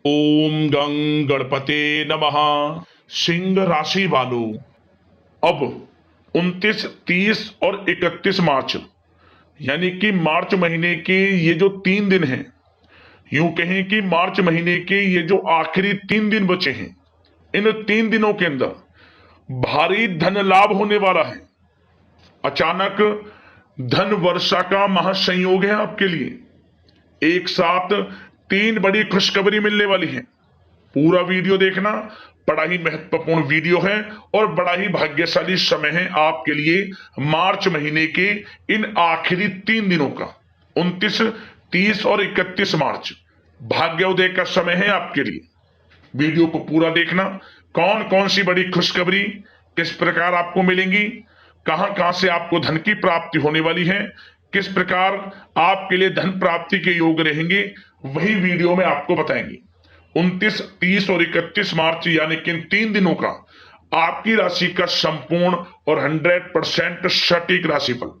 ओम गं गणपते नमः। सिंह राशि वालों, अब 29, 30 और 31 मार्च यानी कि मार्च महीने के ये जो 3 दिन हैं, यूं कहें कि मार्च महीने के ये जो आखिरी 3 दिन बचे हैं, इन 3 दिनों के अंदर भारी धन लाभ होने वाला है। अचानक धन वर्षा का महासंयोग है आपके लिए। एक साथ 3 बड़ी खुशखबरी मिलने वाली है। पूरा वीडियो देखना, बड़ा ही महत्वपूर्ण वीडियो है और बड़ा ही भाग्यशाली समय है आपके लिए। मार्च महीने के इन आखिरी 3 दिनों का 29, 30 और 31 मार्च भाग्योदय का समय है आपके लिए। वीडियो को पूरा देखना। कौन कौन सी बड़ी खुशखबरी किस प्रकार आपको मिलेंगी, कहां कहां से आपको धन की प्राप्ति होने वाली है, किस प्रकार आपके लिए धन प्राप्ति के योग रहेंगे, वही वीडियो में आपको बताएंगे। 29, 30 और 31 मार्च यानी कि इन 3 दिनों का आपकी राशि का संपूर्ण और 100% सटीक राशिफल,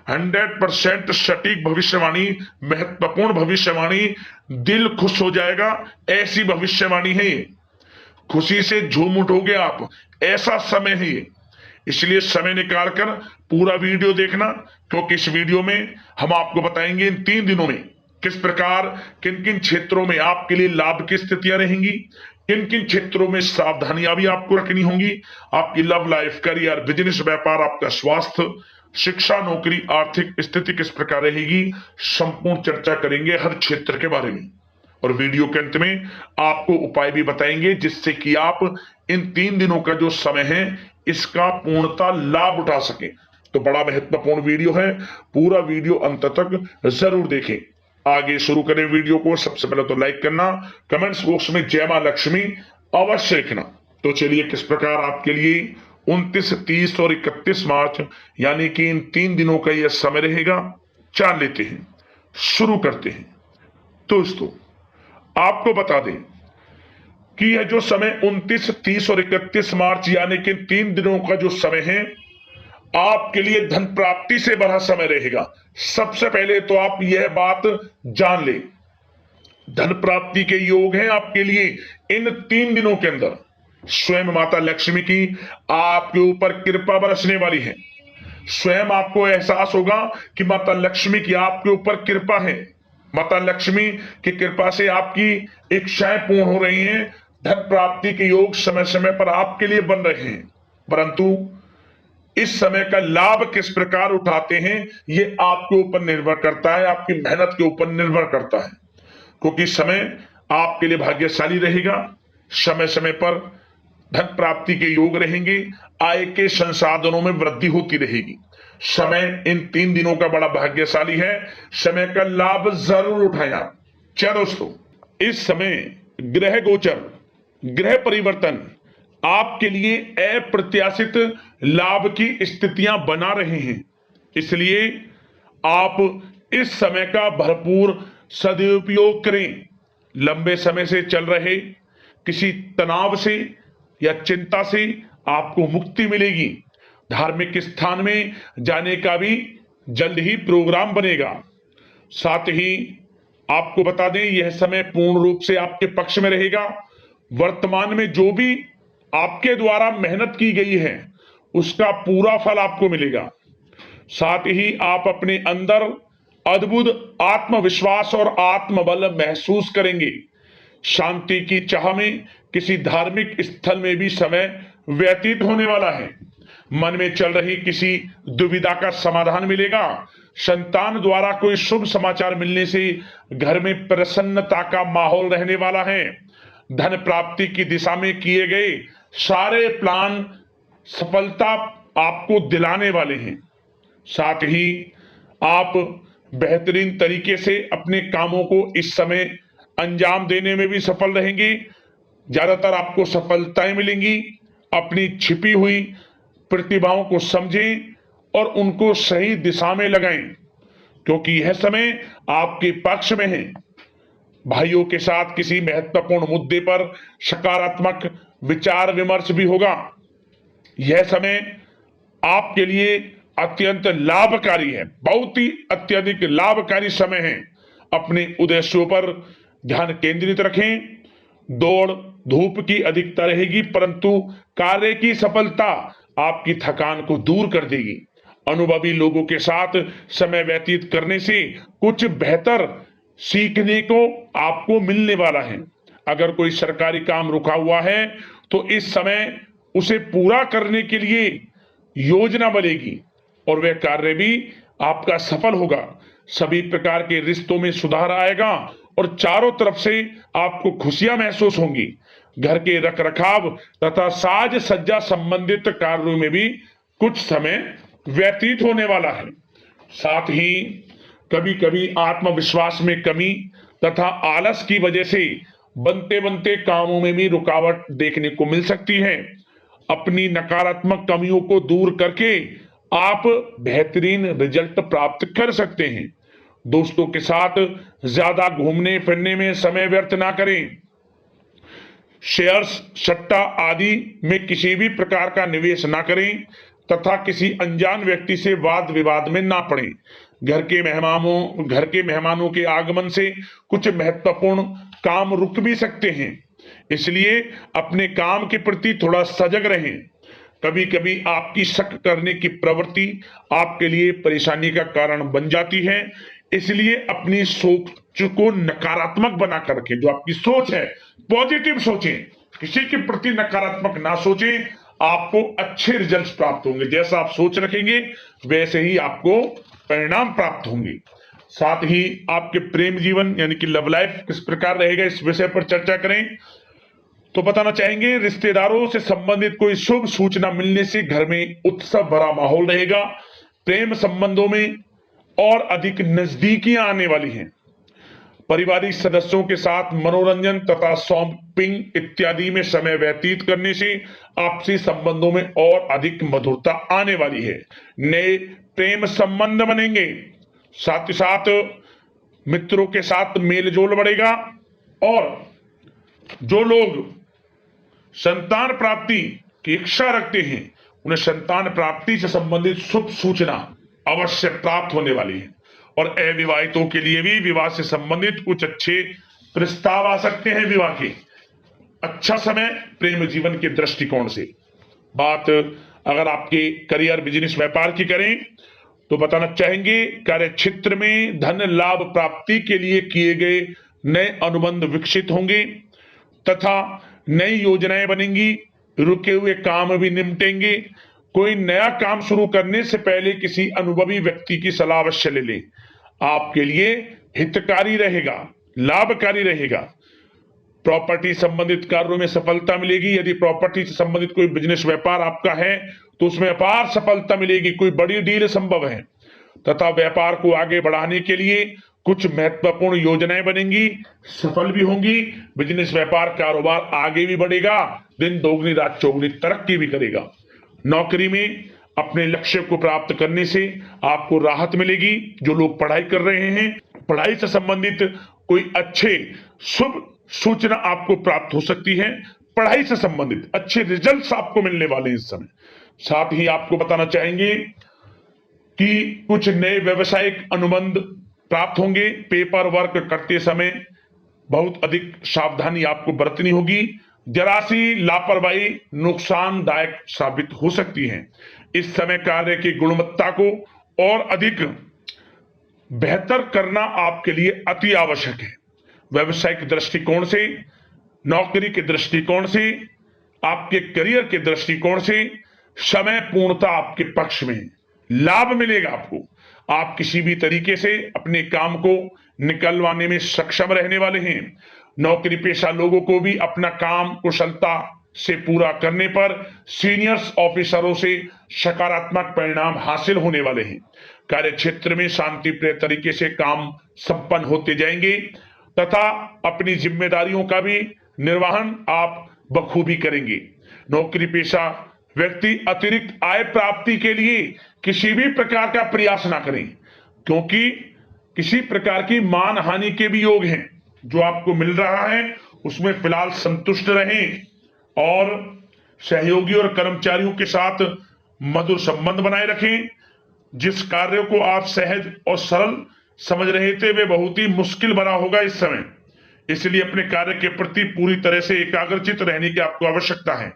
100% सटीक भविष्यवाणी, महत्वपूर्ण भविष्यवाणी, दिल खुश हो जाएगा ऐसी भविष्यवाणी है ये। खुशी से झूम उठोगे आप, ऐसा समय है ये। इसलिए समय निकालकर पूरा वीडियो देखना, क्योंकि इस वीडियो में हम आपको बताएंगे इन 3 दिनों में किस प्रकार किन किन क्षेत्रों में आपके लिए लाभ की स्थितियां रहेंगी, किन किन क्षेत्रों में सावधानियां भी आपको रखनी होंगी। आपकी लव लाइफ, करियर, बिजनेस, व्यापार, आपका स्वास्थ्य, शिक्षा, नौकरी, आर्थिक स्थिति किस प्रकार रहेगी, संपूर्ण चर्चा करेंगे हर क्षेत्र के बारे में। और वीडियो के अंत में आपको उपाय भी बताएंगे जिससे कि आप इन 3 दिनों का जो समय है इसका पूर्णता लाभ उठा सके। तो बड़ा महत्वपूर्ण वीडियो है, पूरा वीडियो अंत तक जरूर देखें। आगे शुरू करें वीडियो को। सबसे पहले तो लाइक करना, कमेंट्स बॉक्स में जय मां लक्ष्मी अवश्य लिखना। तो चलिए किस प्रकार आपके लिए 29, 30 और 31 मार्च यानी कि इन 3 दिनों का यह समय रहेगा, जान लेते हैं। शुरू करते हैं। दोस्तों, आपको बता दें कि यह जो समय 29, 30 और 31 मार्च यानी कि 3 दिनों का जो समय है आपके लिए धन प्राप्ति से भरा समय रहेगा। सबसे पहले तो आप यह बात जान ले, धन प्राप्ति के योग हैं आपके लिए इन 3 दिनों के अंदर। स्वयं माता लक्ष्मी की आपके ऊपर कृपा बरसने वाली है। स्वयं आपको एहसास होगा कि माता लक्ष्मी की आपके ऊपर कृपा है। माता लक्ष्मी की कृपा से आपकी इच्छाएं पूर्ण हो रही हैं। धन प्राप्ति के योग समय समय पर आपके लिए बन रहे हैं, परंतु इस समय का लाभ किस प्रकार उठाते हैं ये आपके ऊपर निर्भर करता है, आपकी मेहनत के ऊपर निर्भर करता है। क्योंकि समय आपके लिए भाग्यशाली रहेगा, समय समय पर धन प्राप्ति के योग रहेंगे, आय के संसाधनों में वृद्धि होती रहेगी। समय इन 3 दिनों का बड़ा भाग्यशाली है, समय का लाभ जरूर उठाया। क्या दोस्तों, इस समय ग्रह गोचर, ग्रह परिवर्तन आपके लिए अप्रत्याशित लाभ की स्थितियां बना रहे हैं। इसलिए आप इस समय का भरपूर सदुपयोग करें। लंबे समय से चल रहे किसी तनाव से या चिंता से आपको मुक्ति मिलेगी। धार्मिक स्थान में जाने का भी जल्द ही प्रोग्राम बनेगा। साथ ही आपको बता दें यह समय पूर्ण रूप से आपके पक्ष में रहेगा। वर्तमान में जो भी आपके द्वारा मेहनत की गई है उसका पूरा फल आपको मिलेगा। साथ ही आप अपने अंदर अद्भुत आत्मविश्वास और आत्मबल महसूस करेंगे। शांति की चाह में किसी धार्मिक स्थल में भी समय व्यतीत होने वाला है। मन में चल रही किसी दुविधा का समाधान मिलेगा। संतान द्वारा कोई शुभ समाचार मिलने से घर में प्रसन्नता का माहौल रहने वाला है। धन प्राप्ति की दिशा में किए गए सारे प्लान सफलता आपको दिलाने वाले हैं। साथ ही आप बेहतरीन तरीके से अपने कामों को इस समय अंजाम देने में भी सफल रहेंगे। ज्यादातर आपको सफलताएं मिलेंगी। अपनी छिपी हुई प्रतिभाओं को समझें और उनको सही दिशा में लगाएं, क्योंकि यह समय आपके पक्ष में है। भाइयों के साथ किसी महत्वपूर्ण मुद्दे पर सकारात्मक विचार विमर्श भी होगा। यह समय आपके लिए अत्यंत लाभकारी है, बहुत ही अत्यधिक लाभकारी समय है। अपने उद्देश्यों पर ध्यान केंद्रित रखें। दौड़ धूप की अधिकता रहेगी, परंतु कार्य की सफलता आपकी थकान को दूर कर देगी। अनुभवी लोगों के साथ समय व्यतीत करने से कुछ बेहतर सीखने को आपको मिलने वाला है। अगर कोई सरकारी काम रुका हुआ है तो इस समय उसे पूरा करने के लिए योजना बनेगी और वह कार्य भी आपका सफल होगा। सभी प्रकार के रिश्तों में सुधार आएगा और चारों तरफ से आपको खुशियां महसूस होंगी। घर के रखरखाव तथा साज सज्जा संबंधित कार्यों में भी कुछ समय व्यतीत होने वाला है। साथ ही कभी कभी आत्मविश्वास में कमी तथा आलस की वजह से बनते बनते कामों में भी रुकावट देखने को मिल सकती है। अपनी नकारात्मक कमियों को दूर करके आप बेहतरीन रिजल्ट प्राप्त कर सकते हैं। दोस्तों के साथ ज्यादा घूमने फिरने में समय व्यर्थ ना करें। शेयर्स सट्टा आदि में किसी भी प्रकार का निवेश ना करें तथा किसी अनजान व्यक्ति से वाद विवाद में ना पड़ें। घर के मेहमानों के आगमन से कुछ महत्वपूर्ण काम रुक भी सकते हैं, इसलिए अपने काम के प्रति थोड़ा सजग रहें। कभी कभी आपकी शक करने की प्रवृत्ति आपके लिए परेशानी का कारण बन जाती है, इसलिए अपनी सोच को नकारात्मक बनाकर रखें। जो आपकी सोच है पॉजिटिव सोचें, किसी के प्रति नकारात्मक ना सोचें। आपको अच्छे रिजल्ट्स प्राप्त होंगे। जैसा आप सोच रखेंगे वैसे ही आपको परिणाम प्राप्त होंगे। साथ ही आपके प्रेम जीवन यानी कि लव लाइफ किस प्रकार रहेगा, इस विषय पर चर्चा करें तो बताना चाहेंगे रिश्तेदारों से संबंधित कोई शुभ सूचना मिलने से घर में उत्सव भरा माहौल रहेगा। प्रेम संबंधों में और अधिक नजदीकियां आने वाली हैं। पारिवारिक सदस्यों के साथ मनोरंजन तथा शॉपिंग इत्यादि में समय व्यतीत करने से आपसी संबंधों में और अधिक मधुरता आने वाली है। नए प्रेम संबंध बनेंगे। साथ ही साथ मित्रों के साथ मेल जोल बढ़ेगा और जो लोग संतान प्राप्ति की इच्छा रखते हैं उन्हें संतान प्राप्ति से संबंधित शुभ सूचना अवश्य प्राप्त होने वाली है। और अविवाहितों के लिए भी विवाह से संबंधित कुछ अच्छे प्रस्ताव आ सकते हैं। विवाह के अच्छा समय प्रेम जीवन के दृष्टिकोण से। बात अगर आपके करियर बिजनेस व्यापार की करें तो बताना चाहेंगे कार्य क्षेत्र में धन लाभ प्राप्ति के लिए किए गए नए अनुबंध विकसित होंगे तथा नई योजनाएं बनेंगी। रुके हुए काम भी निपटेंगे। कोई नया काम शुरू करने से पहले किसी अनुभवी व्यक्ति की सलाह अवश्य ले लें। आपके लिए हितकारी रहेगा, लाभकारी रहेगा। प्रॉपर्टी संबंधित कार्यों में सफलता मिलेगी। यदि प्रॉपर्टी से संबंधित कोई बिजनेस व्यापार आपका है तो उसमें अपार सफलता मिलेगी। कोई बड़ी डील संभव है तथा व्यापार को आगे बढ़ाने के लिए कुछ महत्वपूर्ण योजनाएं बनेंगी, सफल भी होंगी। बिजनेस व्यापार कारोबार आगे भी बढ़ेगा, दिन दोगुनी रात चौगुनी तरक्की भी करेगा। नौकरी में अपने लक्ष्य को प्राप्त करने से आपको राहत मिलेगी। जो लोग पढ़ाई कर रहे हैं, पढ़ाई से संबंधित कोई अच्छे शुभ सूचना आपको प्राप्त हो सकती है। पढ़ाई से संबंधित अच्छे रिजल्ट्स आपको मिलने वाले हैं इस समय। साथ ही आपको बताना चाहेंगे कि कुछ नए व्यवसायिक अनुबंध प्राप्त होंगे। पेपर वर्क करते समय बहुत अधिक सावधानी आपको बरतनी होगी। जरा सी लापरवाही नुकसानदायक साबित हो सकती है। इस समय कार्य की गुणवत्ता को और अधिक बेहतर करना आपके लिए अति आवश्यक है। व्यवसायिक दृष्टिकोण से, नौकरी के दृष्टिकोण से, आपके करियर के दृष्टिकोण से समय पूर्णता आपके पक्ष में है। लाभ मिलेगा आपको। आप किसी भी तरीके से अपने काम को निकलवाने में सक्षम रहने वाले हैं। नौकरी पेशा लोगों को भी अपना काम कुशलता से पूरा करने पर सीनियर्स ऑफिसरों से सकारात्मक परिणाम हासिल होने वाले हैं। कार्य क्षेत्र में शांतिप्रिय तरीके से काम संपन्न होते जाएंगे तथा अपनी जिम्मेदारियों का भी निर्वहन आप बखूबी करेंगे। नौकरी पेशा व्यक्ति अतिरिक्त आय प्राप्ति के लिए किसी भी प्रकार का प्रयास ना करें, क्योंकि किसी प्रकार की मान हानि के भी योग हैं। जो आपको मिल रहा है उसमें फिलहाल संतुष्ट रहें और सहयोगी और कर्मचारियों के साथ मधुर संबंध बनाए रखें। जिस कार्य को आप सहज और सरल समझ रहे थे वे बहुत ही मुश्किल बना होगा इस समय, इसलिए अपने कार्य के प्रति पूरी तरह से एकाग्रचित रहने की आपको आवश्यकता है।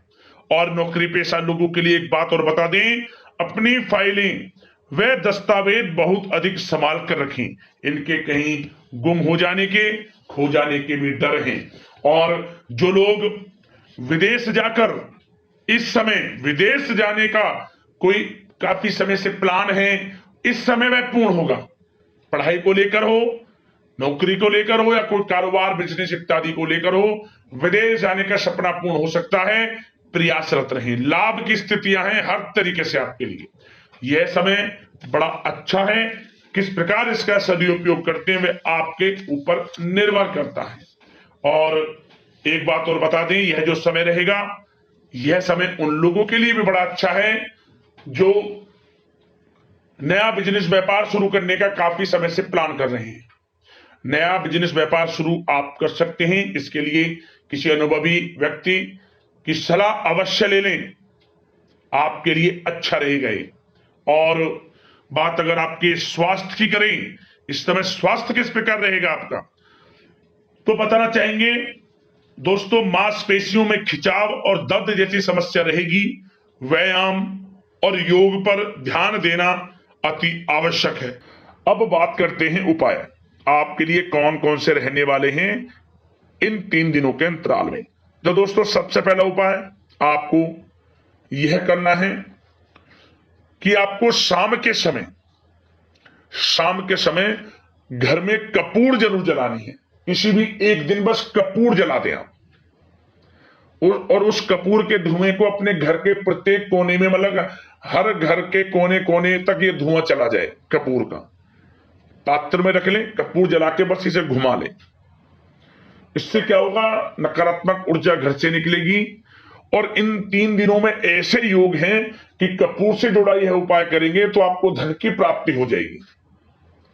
और नौकरी पेशा लोगों के लिए एक बात और बता दें, अपनी फाइलें वे दस्तावेज बहुत अधिक संभाल कर रखें। इनके कहीं गुम हो जाने के, खो जाने के भी डर हैं। और जो लोग विदेश जाकर इस समय विदेश जाने का कोई काफी समय से प्लान है, इस समय वह पूर्ण होगा। पढ़ाई को लेकर हो, नौकरी को लेकर हो, या कोई कारोबार बिजनेस इत्यादि को लेकर हो, विदेश जाने का सपना पूर्ण हो सकता है। प्रयासरत रहें। लाभ की स्थितियां हैं हर तरीके से आपके लिए। यह समय बड़ा अच्छा है। किस प्रकार इसका सदुपयोग करते हैं वे आपके ऊपर निर्भर करता है। और एक बात और बता दें, यह जो समय रहेगा, यह समय उन लोगों के लिए भी बड़ा अच्छा है जो नया बिजनेस व्यापार शुरू करने का काफी समय से प्लान कर रहे हैं। नया बिजनेस व्यापार शुरू आप कर सकते हैं। इसके लिए किसी अनुभवी व्यक्ति की सलाह अवश्य ले लें, आपके लिए अच्छा रहेगा ये। और बात अगर आपके स्वास्थ्य की करें, इस समय स्वास्थ्य किस प्रकार रहेगा आपका, तो बताना चाहेंगे दोस्तों, मांसपेशियों में खिंचाव और दर्द जैसी समस्या रहेगी। व्यायाम और योग पर ध्यान देना अति आवश्यक है। अब बात करते हैं उपाय, आपके लिए कौन कौन से रहने वाले हैं इन 3 दिनों के अंतराल में। तो दोस्तों, सबसे पहला उपाय आपको यह करना है कि आपको शाम के समय घर में कपूर जरूर जलानी है। किसी भी एक दिन बस कपूर जला दें आप, और उस कपूर के धुएं को अपने घर के प्रत्येक कोने में, मतलब हर घर के कोने कोने तक ये धुआं चला जाए। कपूर का पात्र में रख लें, कपूर जला के बस इसे घुमा लें। इससे क्या होगा, नकारात्मक ऊर्जा घर से निकलेगी। और इन 3 दिनों में ऐसे योग हैं कि कपूर से जुड़ा यह उपाय करेंगे तो आपको धन की प्राप्ति हो जाएगी।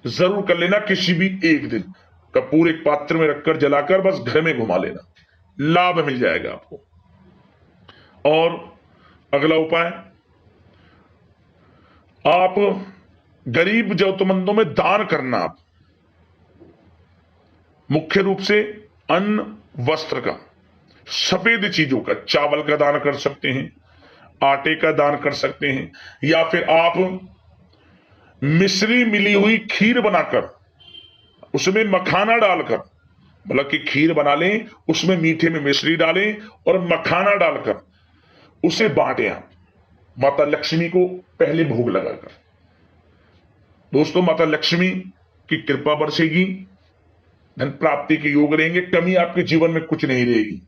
जरूर कर लेना। किसी भी एक दिन कपूर एक पात्र में रखकर जलाकर बस घर में घुमा लेना, लाभ मिल जाएगा आपको। और अगला उपाय, आप गरीब जरूरतमंदों में दान करना। आप मुख्य रूप से अन्न, वस्त्र का, सफेद चीजों का, चावल का दान कर सकते हैं, आटे का दान कर सकते हैं, या फिर आप मिश्री मिली हुई खीर बनाकर उसमें मखाना डालकर, मतलब कि खीर बना लें, उसमें मीठे में मिश्री डालें और मखाना डालकर उसे बांटें आप माता लक्ष्मी को पहले भोग लगाकर। दोस्तों, माता लक्ष्मी की कृपा बरसेगी, धन प्राप्ति के योग रहेंगे, कमी आपके जीवन में कुछ नहीं रहेगी।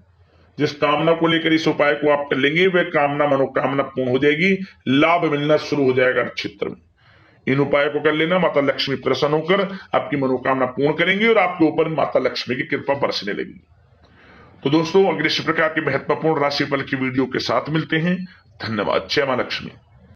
जिस कामना को लेकर इस उपाय को आप कर लेंगे वह कामना मनोकामना पूर्ण हो जाएगी, लाभ मिलना शुरू हो जाएगा क्षेत्र में। इन उपायों को कर लेना, माता लक्ष्मी प्रसन्न होकर आपकी मनोकामना पूर्ण करेंगे और आपके ऊपर माता लक्ष्मी की कृपा बरसने लगेगी। तो दोस्तों, अगले इस प्रकार के महत्वपूर्ण राशिफल की वीडियो के साथ मिलते हैं। धन्यवाद। जय मां लक्ष्मी।